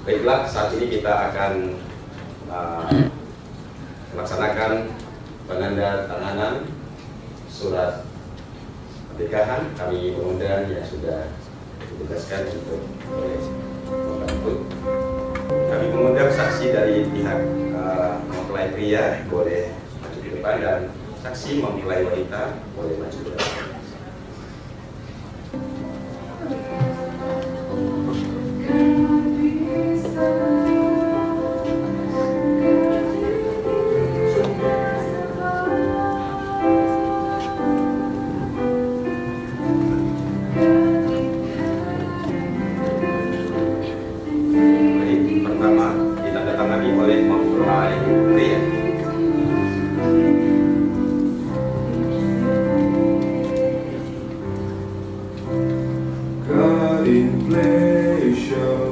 Baiklah, saat ini kita akan melaksanakan penandatanganan surat pernikahan. Kami mengundang yang sudah ditugaskan untuk membantu. Kami mengundang saksi dari pihak mempelai pria boleh maju ke depan dan saksi mempelai wanita boleh maju ke depan. Pertama ditandatangani oleh mempelai pria. God in pleasure,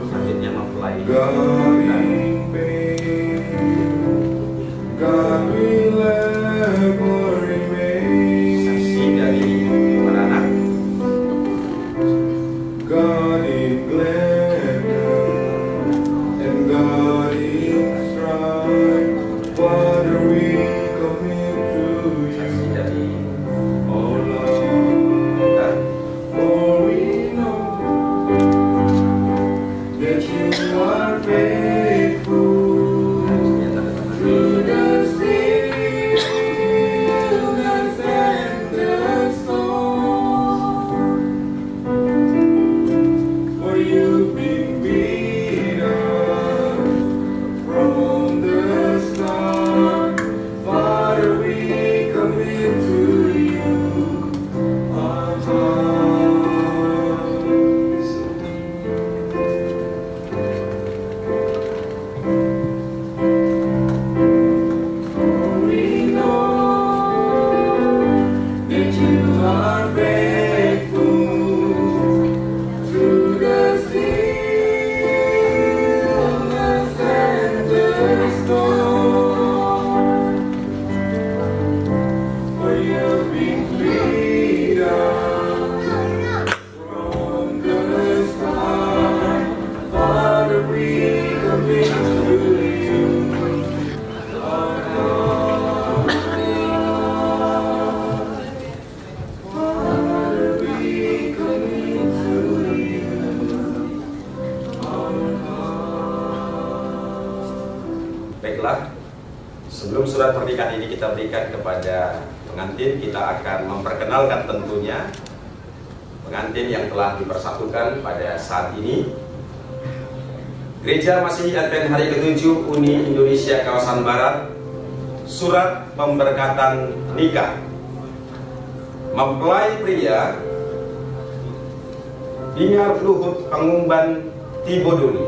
Selanjutnya mempelai God wanita. in pain, God will ever remain. Saksi dari anak. God in gladness and God in strife, Father we commit to Saksi you, dari oh Lord. wanita. For we know that you are faithful Selanjutnya tanda tangan. through the stillness and the storm. For you've been with us from the start. Father, we commit to you our heart. We know that you are faithful through the stillness and the storm. For you've been with us from the start. Father, we commit to you our heart. Father, we commit to you our heart. Baiklah, sebelum surat pernikahan ini kita berikan kepada pengantin, kita akan memperkenalkan tentunya pengantin yang telah dipersatukan pada saat ini. Gereja Masihi Advent Hari ke-7 Uni Indonesia Kawasan Barat, surat pemberkatan nikah. Mempelai pria Bingar Luhut Pangumban Tiboduli,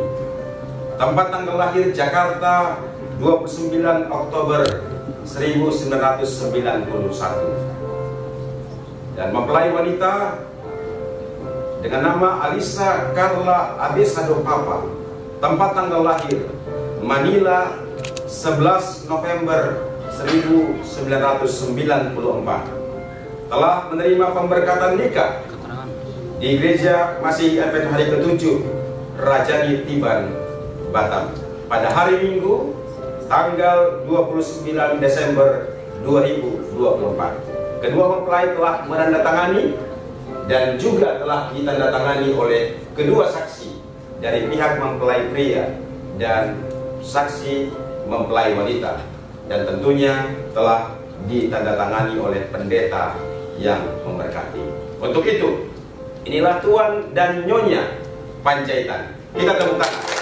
tempat tanggal lahir Jakarta 29 Oktober 1991. Dan mempelai wanita dengan nama Alisa Carla Abesado Papa, tempat tanggal lahir Manila 11 November 1994, telah menerima pemberkatan nikah di Gereja Masihi Advent Hari ke-7 Rajani Tiban, Batam pada hari Minggu tanggal 29 Desember 2024. Kedua mempelai telah menandatangani dan juga telah ditandatangani oleh kedua saksi dari pihak mempelai pria dan saksi mempelai wanita, dan tentunya telah ditandatangani oleh pendeta yang memberkati. Untuk itu, inilah Tuan dan Nyonya Panjaitan. Kita tepuk tangan.